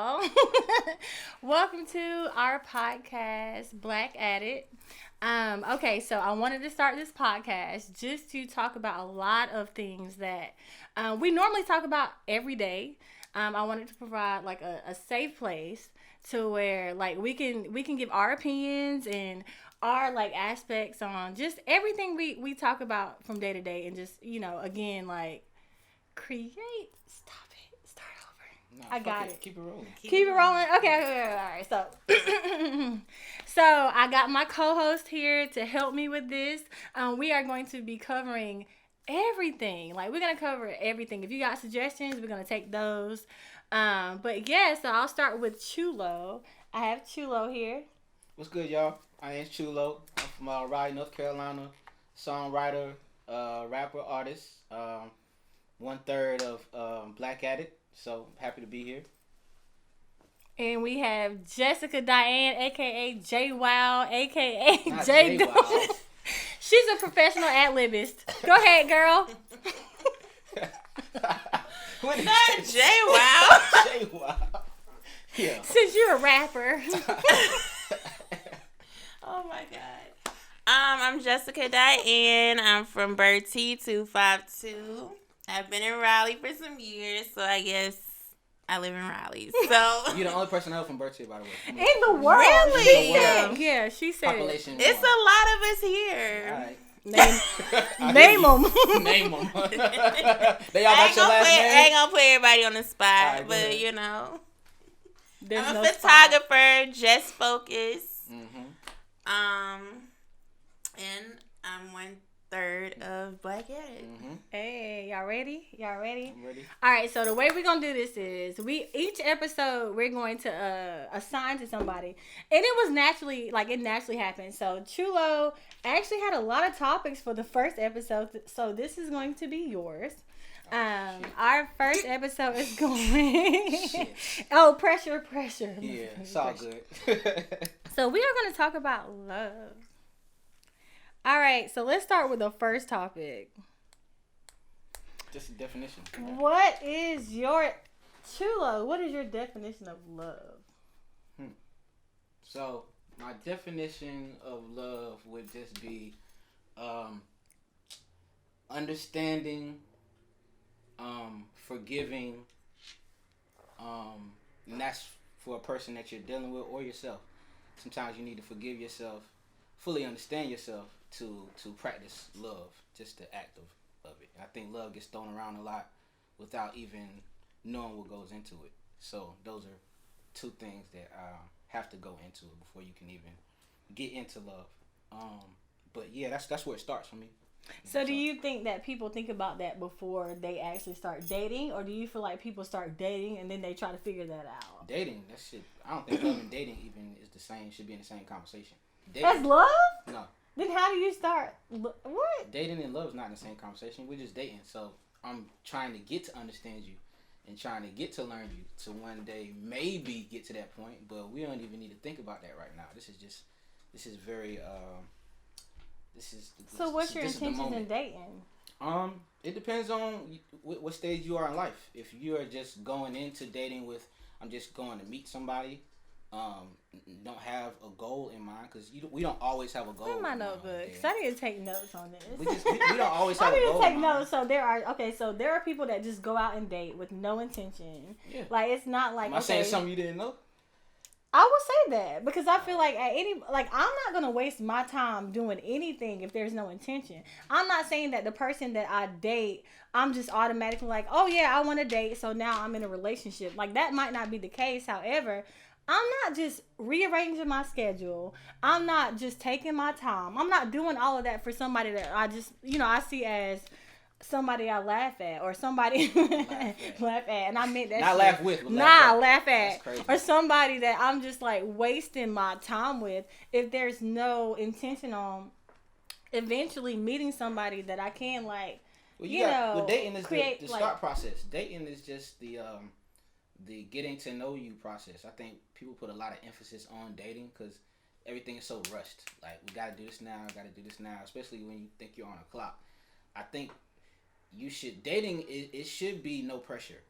y'all. Welcome to our podcast, Black at It. Okay, so I wanted to start this podcast just to talk about a lot of things that we normally talk about every day. I wanted to provide like a safe place to where like we can give our opinions and our like aspects on just everything we talk about from day to day, and just again like create. Stop it. Start over. Nah, I got it. it. Keep it rolling. Keep it rolling. Okay. All right. So, so I got my co-host here to help me with this. We are going to be covering everything. Like we're gonna cover everything. If you got suggestions, we're gonna take those. But yeah. So I'll start with Chulo. I have Chulo here. What's good, y'all? I am Chulo. I'm from Raleigh, North Carolina. Songwriter, rapper, artist. 1/3 of Black Addict. So happy to be here. And we have Jessica Diane, aka J Wow, aka Not J. J Wow. She's a professional ad-libist. Go ahead, girl. Not J Wow. J Wow. Yeah. Since you're a rapper. Oh my god. I'm Jessica Diane. I'm from Bertie 252. I've been in Raleigh for some years, so I guess I live in Raleigh. So You're the only person I know from Bertie, by the way. In the world. Really? She said, yeah, she said. Population. it's a lot of us here. All right. Name them. Name them. They all got your last I name? ain't gonna put everybody on the spot, Alright, go but ahead. you know. There's I'm no a photographer, just focus. Mm-hmm. And I'm 1/3 of Black Addict. Mm-hmm. Hey, y'all ready? Y'all ready? I'm ready. All right, so the way we're going to do this is each episode we're going to assign to somebody. And it naturally happened. So Chulo actually had a lot of topics for the first episode. So this is going to be yours. Our first episode is going. Oh, pressure. Yeah, it's all good. So we are going to talk about love. All right, so let's start with the first topic. Just a definition. What is your Chulo? What is your definition of love? So my definition of love would just be understanding, forgiving, and that's for a person that you're dealing with or yourself. Sometimes you need to forgive yourself, fully understand yourself to practice love, just the act of it. I think love gets thrown around a lot without even knowing what goes into it. So those are two things that have to go into it before you can even get into love. But yeah, that's where it starts for me. So do you think that people think about that before they actually start dating, or do you feel like people start dating and then they try to figure that out? Dating, that shit. I don't think love and dating even is the same. Should be in the same conversation. Dating, That's love? no. Then how do you start? What? Dating and love is not in the same conversation. We're just dating. So I'm trying to get to understand you and trying to get to learn you to one day maybe get to that point. But we don't even need to think about that right now. This is very. So what's your intentions in dating? It depends on what stage you are in life. If you are just going into dating with, I'm just going to meet somebody. Don't have a goal in mind, because we don't always have a goal. Where's my notebook? Because I need to take notes on this. We don't always have a goal. I need to take notes. So there are people that just go out and date with no intention. Yeah. Like it's not like. Am I saying something you didn't know? I would say that because I feel like I'm not gonna waste my time doing anything if there's no intention. I'm not saying that the person that I date, I'm just automatically like, oh yeah, I want to date, so now I'm in a relationship. Like that might not be the case. However, I'm not just rearranging my schedule. I'm not just taking my time. I'm not doing all of that for somebody that I just, I see as somebody I laugh at, or somebody laugh at, and I meant that. Not shit. laugh with, but laugh at, crazy. or somebody that I'm just like wasting my time with. If there's no intention on eventually meeting somebody that I can like, dating is create the start process. Dating is just the getting to know you process. I think people put a lot of emphasis on dating because everything is so rushed. Like, we gotta do this now, especially when you think you're on a clock. I think dating, it should be no pressure.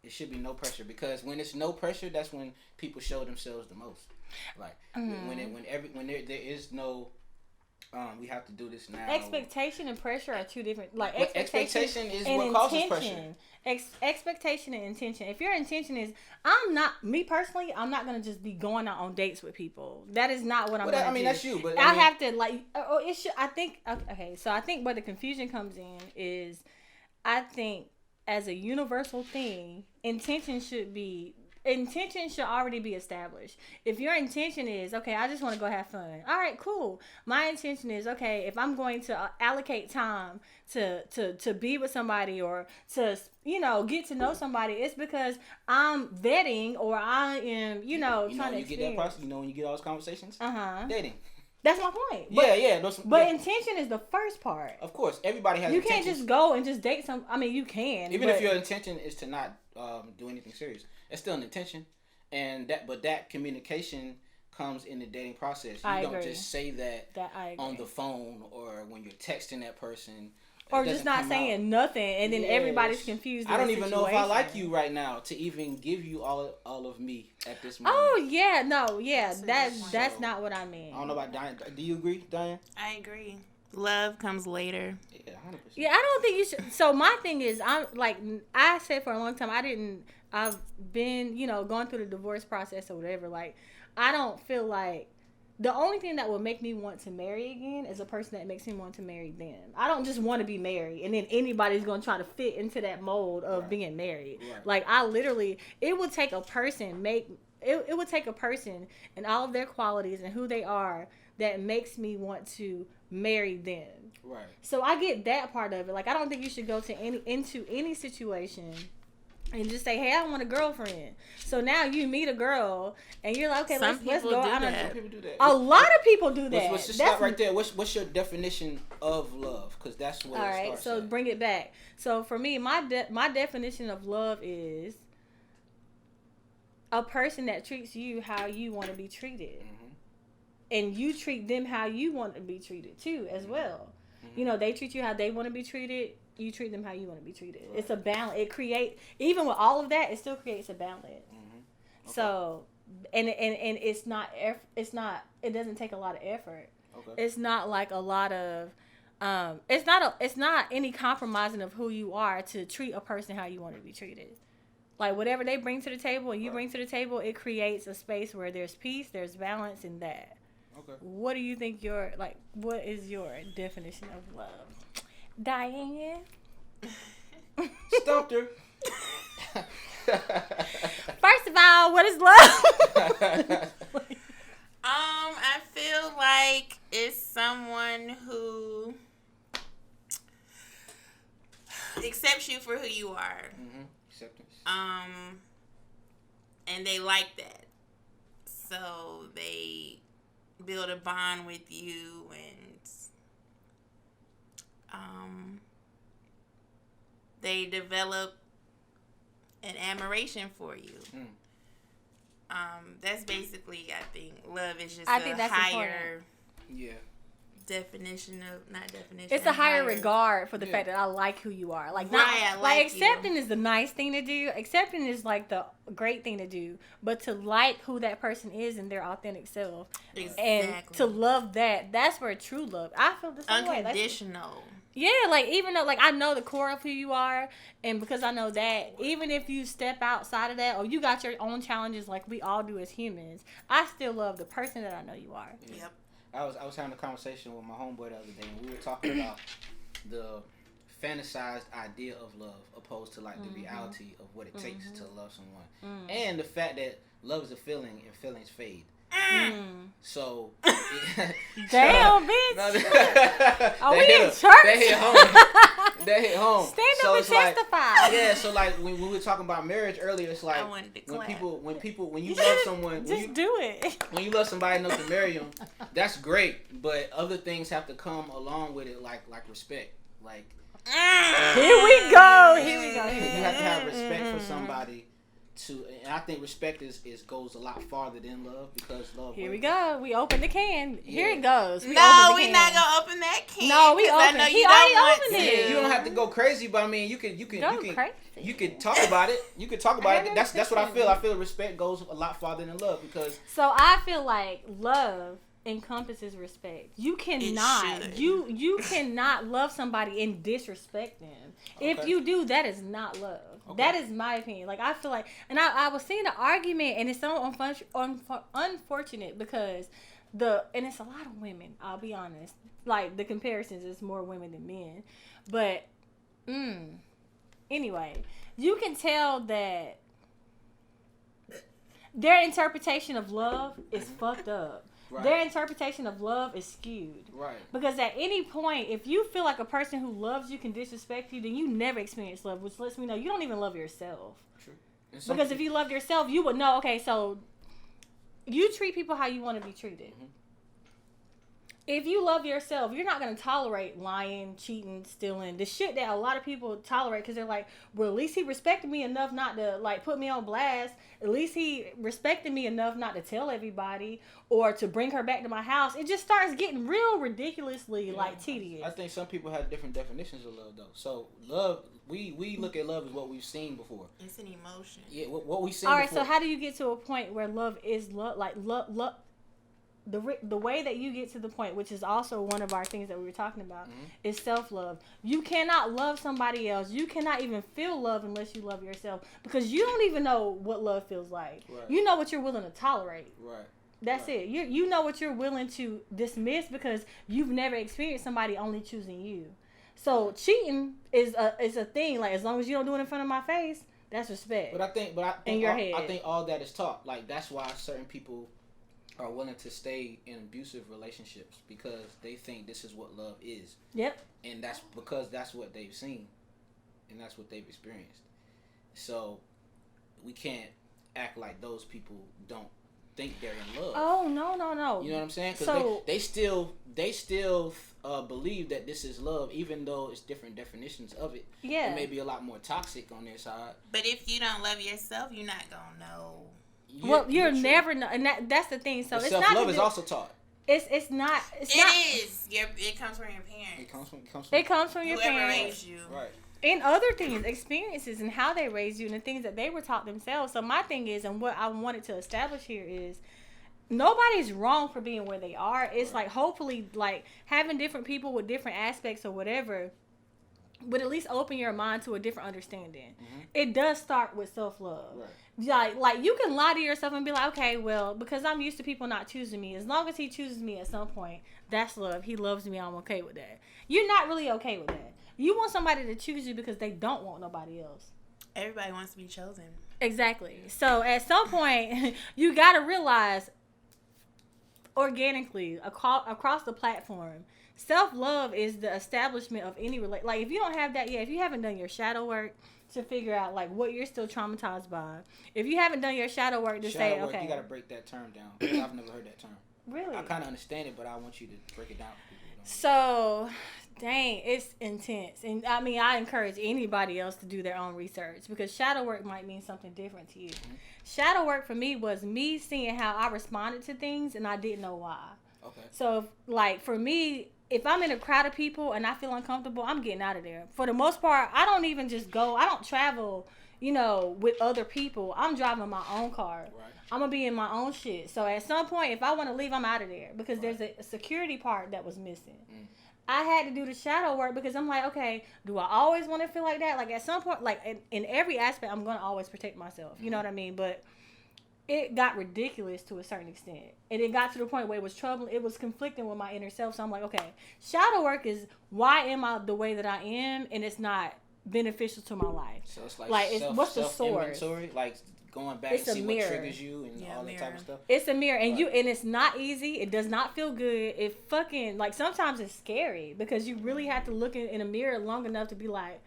It should be no pressure, because when it's no pressure, that's when people show themselves the most. Like when there is no we have to do this now. Expectation and pressure are two different. Like expectation is what causes pressure. Expectation and intention. If your intention is, me personally, I'm not gonna just be going out on dates with people. That is not what I'm gonna do. I mean, that's you, but I have to like. It should. I think. Okay, so I think where the confusion comes in is, I think as a universal thing, intention should already be established. If your intention is, okay, I just want to go have fun. All right, cool. My intention is, okay, if I'm going to allocate time to be with somebody or to, get to know somebody, it's because I'm vetting or I am, trying to experience. Get that process, when you get all those conversations? Dating. That's my point. But intention is the first part. Of course, everybody has. You can't just go and just date some. I mean, you can. Even if your intention is to not do anything serious, it's still an intention, but that communication comes in the dating process. You don't just say that on the phone or when you're texting that person. Or just not saying nothing, and then everybody's confused. I don't even know if I like you right now to even give you all of me at this moment. Oh yeah, no, yeah, that's not what I mean. I don't know about Diane. Do you agree, Diane? I agree. Love comes later. Yeah, 100%. Yeah, I don't think you should. So my thing is, I said for a long time, I've been, going through the divorce process or whatever. Like, I don't feel like. The only thing that would make me want to marry again is a person that makes me want to marry them. I don't just want to be married and then anybody's going to try to fit into that mold of being married. Right. Like, it would take a person it would take a person and all of their qualities and who they are that makes me want to marry them. Right. So I get that part of it. Like, I don't think you should go into any situation and just say, hey, I want a girlfriend. So now you meet a girl and you're like, okay, let's go. Some people do that. A lot of people do that. Let's just stop right there. What's your definition of love? Because that's what. All right. Starts So at. Bring it back. So for me, my definition of love is a person that treats you how you want to be treated, and you treat them how you want to be treated too, as well. They treat you how they want to be treated. You treat them how you want to be treated. Right. It's a balance. Even with all of that, it still creates a balance. Okay. So, and it's not. It doesn't take a lot of effort. Okay. It's not like a lot of. It's not any compromising of who you are to treat a person how you want to be treated. Like, whatever they bring to the table and you bring to the table, it creates a space where there's peace, there's balance in that. Okay. What do you think what is your definition of love? Diane? Stumped her. First of all, what is love? I feel like it's someone who accepts you for who you are. Acceptance. And they like that. So they build a bond with you and they develop an admiration for you. That's basically, I think, love is just a higher definition of, not definition. It's a higher regard for the fact that I like who you are. Like, like accepting is the nice thing to do. Accepting is like the great thing to do. But to like who that person is and their authentic self, and to love that's where true love. I feel the same way. Unconditional. Yeah, like, even though, like, I know the core of who you are, and because I know that, even if you step outside of that, or you got your own challenges like we all do as humans, I still love the person that I know you are. Yep. I was having a conversation with my homeboy the other day, and we were talking about the fantasized idea of love opposed to, like, the reality of what it takes to love someone. And the fact that love is a feeling, and feelings fade. So, damn, bitch. Are we in church? That hit home. Stand up and testify. So like when we were talking about marriage earlier, it's like when you love someone, do it. When you love somebody enough to marry them, that's great. But other things have to come along with it, like respect. Like here we go. You have to have respect for somebody and I think respect is goes a lot farther than love, because love. Here we go. We open the can. Here it goes. No, we're not gonna open that can. No, we open. I know He you already don't want opened to. it. You don't have to go crazy, but I mean, you can talk about it. You can talk about it. That's what I feel. I feel respect goes a lot farther than love, because. So I feel like love encompasses respect. You cannot you cannot love somebody and disrespect them. Okay. If you do, that is not love. Okay. That is my opinion. Like, I feel like, and I was seeing an argument, and it's so unfortunate because and it's a lot of women, I'll be honest. Like, the comparisons is more women than men. But anyway, you can tell that their interpretation of love is fucked up. Right. Their interpretation of love is skewed. Right. Because at any point, if you feel like a person who loves you can disrespect you, then you never experienced love, which lets me know you don't even love yourself. True. Because if you loved yourself, you would know, okay, so you treat people how you want to be treated. Mm-hmm. If you love yourself, you're not going to tolerate lying, cheating, stealing, the shit that a lot of people tolerate, because they're like, well, at least he respected me enough not to, like, put me on blast. At least he respected me enough not to tell everybody or to bring her back to my house. It just starts getting real ridiculously, like, tedious. I think some people have different definitions of love, though. So, love, we look at love as what we've seen before. It's an emotion. Yeah, what we've seen before. All right, before. so how do you get to a point where love is love, like, love, the way that you get to the point, which is also one of our things that we were talking about, is self-love. You cannot love somebody else. You cannot even feel love unless you love yourself, because you don't even know what love feels like. Right. You know what you're willing to tolerate. Right. That's it. You know what you're willing to dismiss, because you've never experienced somebody only choosing you. So cheating is a thing. Like, as long as you don't do it in front of my face, that's respect. But I think in your head. I think all that is taught. Like, that's why certain people are willing to stay in abusive relationships, because they think this is what love is. Yep. And that's because that's what they've seen, and that's what they've experienced. So we can't act like those people don't think they're in love. Oh, no. You know what I'm saying? Because they still believe that this is love, even though it's different definitions of it. Yeah. It may be a lot more toxic on their side. But if you don't love yourself, you're not gonna know. You're never know, and that's the thing. So, but it's self-love not is also taught. It's not. It comes from your parents. It comes from your whoever parents. Raised you. Right. And other things, experiences, and how they raised you, and the things that they were taught themselves. So my thing is, and what I wanted to establish here is, nobody's wrong for being where they are. It's like, hopefully, like, having different people with different aspects or whatever would at least open your mind to a different understanding. Mm-hmm. It does start with self-love. Right. Like, you can lie to yourself and be like, okay, well, because I'm used to people not choosing me. As long as he chooses me at some point, that's love. He loves me. I'm okay with that. You're not really okay with that. You want somebody to choose you because they don't want nobody else. Everybody wants to be chosen. Exactly. So at some point, you got to realize organically across the platform, self-love is the establishment of any relate. Like, if you don't have that yet, if you haven't done your shadow work to figure out, like, what you're still traumatized by, if you haven't done your shadow work to say, okay, you got to break that term down, because I've never heard that term. Really? I kind of understand it, but I want you to break it down for people who don't. So, dang, it's intense. And I mean, I encourage anybody else to do their own research, because shadow work might mean something different to you. Mm-hmm. Shadow work for me was me seeing how I responded to things and I didn't know why. Okay. So, like, for me, if I'm in a crowd of people and I feel uncomfortable, I'm getting out of there. For the most part, I don't even just go. I don't travel, with other people. I'm driving my own car. Right. I'm going to be in my own shit. So at some point, if I want to leave, I'm out of there, because there's a security part that was missing. Mm. I had to do the shadow work, because I'm like, okay, do I always want to feel like that? Like, at some point, like, in every aspect, I'm going to always protect myself. You know what I mean? But it got ridiculous to a certain extent. And it got to the point where it was troubling. It was conflicting with my inner self. So I'm like, okay, shadow work is, why am I the way that I am? And it's not beneficial to my life. So it's like what's the source? Like, going back and see what triggers you and all that type of stuff. It's a mirror, and and it's not easy. It does not feel good. It fucking, like, sometimes it's scary, because you really have to look in a mirror long enough to be like,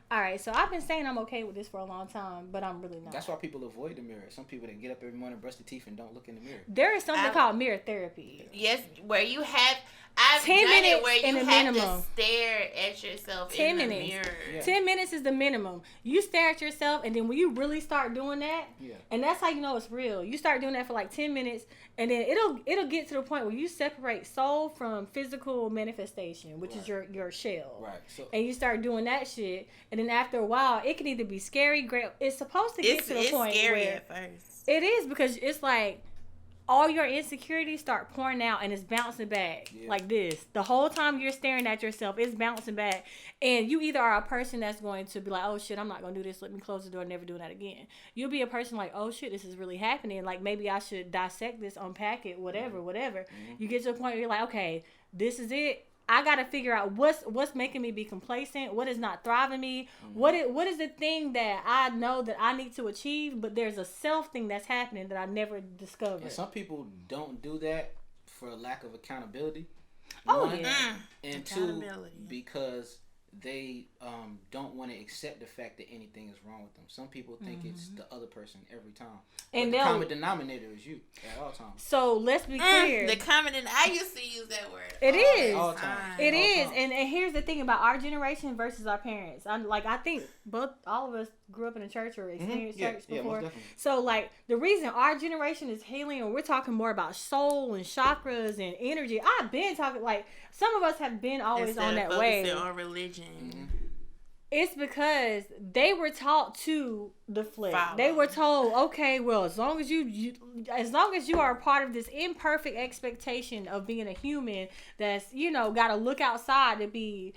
All right, so I've been saying I'm okay with this for a long time, but I'm really not. That's why people avoid the mirror. Some people that get up every morning, brush their teeth, and don't look in the mirror. There is something called mirror therapy. Yes, where you have. I've 10 done minutes it where you in the have minimum. to stare at yourself 10 in minutes. the mirror. Yeah. 10 minutes is the minimum. You stare at yourself, and then when you really start doing that, and that's how you know it's real. You start doing that for like 10 minutes, and then it'll get to the point where you separate soul from physical manifestation, which is your shell. Right. So, and you start doing that shit, and then after a while, it can either be scary, great. It's supposed to get to the point scary where at first. it is, because it's like all your insecurities start pouring out, and it's bouncing back like this. The whole time you're staring at yourself, it's bouncing back. And you either are a person that's going to be like, oh shit, I'm not going to do this. Let me close the door, never doing that again. You'll be a person like, oh shit, this is really happening. Like, maybe I should dissect this, unpack it, whatever. You get to a point where you're like, okay, this is it. I got to figure out what's making me be complacent, what is not thriving me, what is the thing that I know that I need to achieve, but there's a self thing that's happening that I never discovered. And some people don't do that for lack of accountability. One, and two, because they don't want to accept the fact that anything is wrong with them. Some people think it's the other person every time. And the common denominator is you at all times. So let's be clear. The common I used to use that word. It is. All time. It is. And here's the thing about our generation versus our parents. I think all of us grew up in a church or experienced church before. So like the reason our generation is healing, and we're talking more about soul and chakras and energy. I've been talking, like, some of us have been always on that way. On religion. It's because they were taught to deflect. Follow. They were told, okay, well, as long as you are a part of this imperfect expectation of being a human that's, got to look outside to be,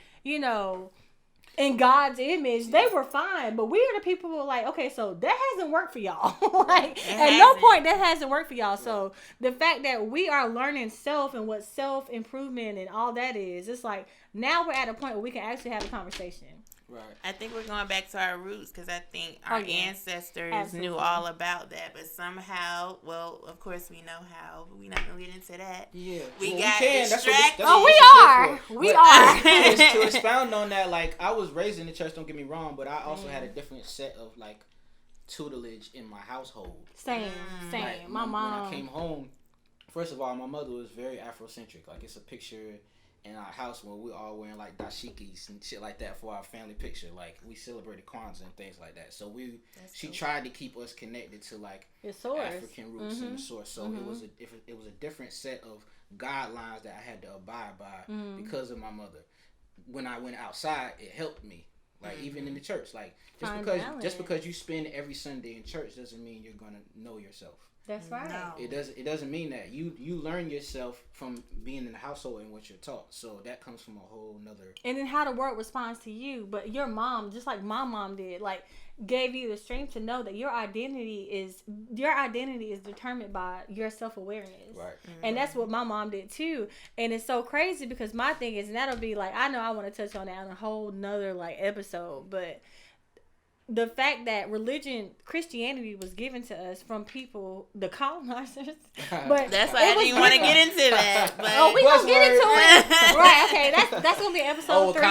in God's image, they were fine. But we are the people who are like, okay, so that hasn't worked for y'all. At no point that hasn't worked for y'all. So the fact that we are learning self and what self-improvement and all that is, it's like now we're at a point where we can actually have a conversation. Right. I think we're going back to our roots, because I think our ancestors knew all about that, but somehow, well, of course we know how, but we're not going to get into that. Yeah. We got distracted. We are. To expound on that, like, I was raised in the church, don't get me wrong, but I also had a different set of, like, tutelage in my household. Same. Like, my mom. When I came home, first of all, my mother was very Afrocentric. Like, it's a picture in our house where we all wearing like dashikis and shit like that for our family picture. Like, we celebrated Kwanzaa and things like that. So she tried to keep us connected to like African roots and the source. So it was a different set of guidelines that I had to abide by because of my mother. When I went outside, it helped me. Like even in the church, like just because you spend every Sunday in church doesn't mean you're gonna know yourself. That's right. No. It doesn't mean that. You learn yourself from being in the household and what you're taught. So that comes from a whole nother. And then how the world responds to you. But your mom, just like my mom did, like gave you the strength to know that your identity is determined by your self-awareness. Right. Mm-hmm. And that's what my mom did too. And it's so crazy because my thing is, and that'll be like, I know I want to touch on that on a whole nother like episode, but the fact that Christianity was given to us from people, the colonizers. But that's why I didn't want to get into that. But we gonna get into it, right? Okay, that's gonna be episode 3.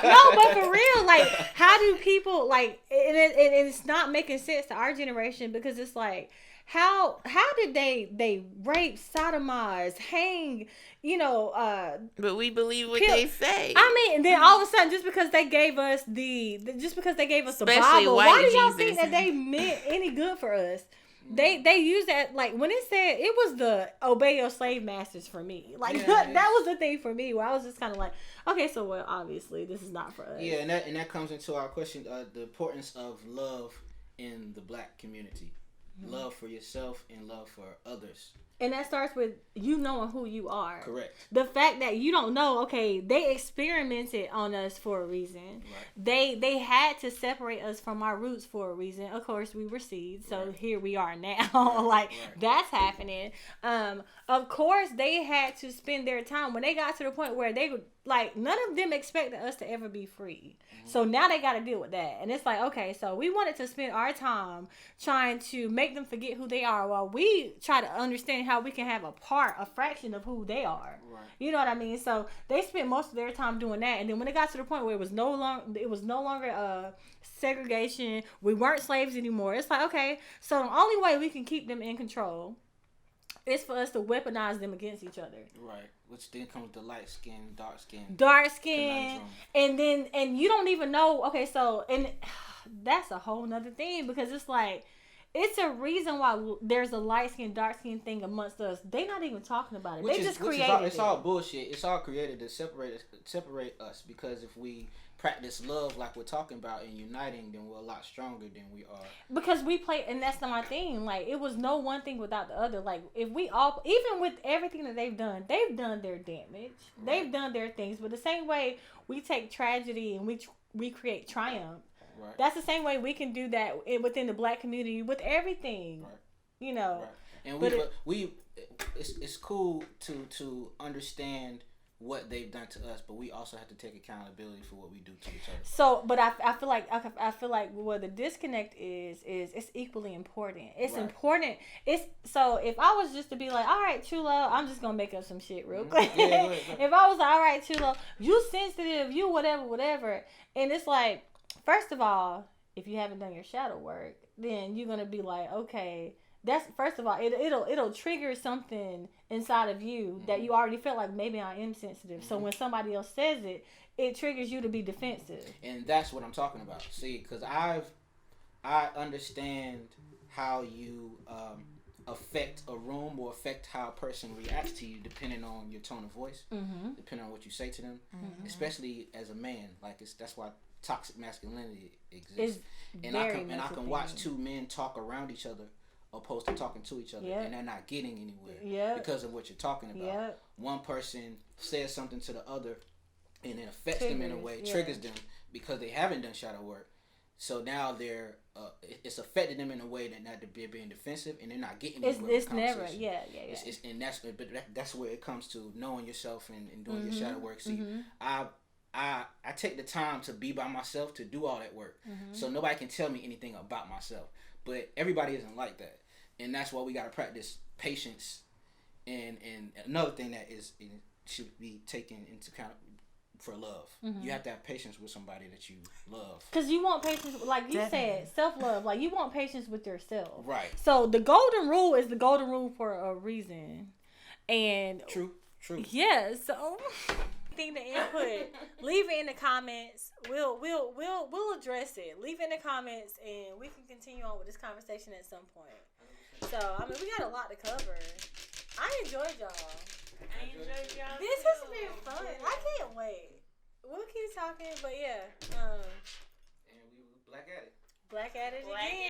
No, but for real, like, how do people like? And it's not making sense to our generation because it's like, how did they rape, sodomize, hang? But we believe what they say. I mean, and then all of a sudden, just because they gave us the Bible, why do y'all think that they meant any good for us? They use that, like, when it said, it was the obey your slave masters for me. Like, that was the thing for me, where I was just kind of like, okay, so, well, obviously, this is not for us. Yeah, and that comes into our question, the importance of love in the Black community. Mm-hmm. Love for yourself and love for others. And that starts with you knowing who you are. Correct. The fact that you don't know, okay, they experimented on us for a reason. Right. They had to separate us from our roots for a reason. Of course, we were seeds, so here we are now. That's happening. Of course, they had to spend their time when they got to the point where like, none of them expected us to ever be free. So now they got to deal with that. And it's like, okay, so we wanted to spend our time trying to make them forget who they are while we try to understand how we can have a fraction of who they are. Right. You know what I mean? So they spent most of their time doing that. And then when it got to the point where it was no longer segregation, we weren't slaves anymore. It's like, okay, so the only way we can keep them in control is for us to weaponize them against each other. Right. Which then comes the light skin, dark skin. And you don't even know. Okay, so, and that's a whole nother thing, because it's like, it's a reason why there's a light skin, dark skin thing amongst us. They not even talking about it. They just created it. It's all bullshit. It's all created to separate us, because if we practice love like we're talking about and uniting, then we're a lot stronger than we are. Because we play, and that's not my thing. Like, it was no one thing without the other. Like, if we all, even with everything that they've done their damage. Right. They've done their things. But the same way we take tragedy and we create triumph. Right. That's the same way we can do that within the black community with everything. Right. You know. Right. And it's cool to understand what they've done to us, but we also have to take accountability for what we do to each other. So, but I feel like where the disconnect is it's equally important. It's important. It's so if I was just to be like, all right, true love, I'm just gonna make up some shit real quick. Yeah, go ahead. If I was like, all right, true love, you sensitive, you whatever, and it's like, first of all, if you haven't done your shadow work, then you're gonna be like, okay. That's, first of all, it'll trigger something inside of you that you already felt like, maybe I am sensitive. So when somebody else says it, it triggers you to be defensive. And that's what I'm talking about. See, because I understand how you affect a room or affect how a person reacts to you, depending on your tone of voice, depending on what you say to them, especially as a man. Like, that's why toxic masculinity exists. And I can watch two men talk around each other, opposed to talking to each other, and they're not getting anywhere because of what you're talking about. One person says something to the other, and it affects them in a way, triggers them because they haven't done shadow work. So now they're it's affected them in a way that they're being defensive, and they're not getting anywhere. It's never, and that's where it comes to knowing yourself and doing your shadow work. See, I take the time to be by myself to do all that work, so nobody can tell me anything about myself. But everybody isn't like that. And that's why we got to practice patience. And another thing that should be taken into account for love. You have to have patience with somebody that you love. Because you want patience, like you said, self-love. Like, you want patience with yourself. Right. So the golden rule is the golden rule for a reason. And True. Yeah, so thing to input, leave it in the comments. We'll address it. Leave it in the comments, and we can continue on with this conversation at some point. So, I mean, we got a lot to cover. I enjoyed y'all. This has been fun. I can't wait. We'll keep talking, but yeah. And we black at it. Black at it again.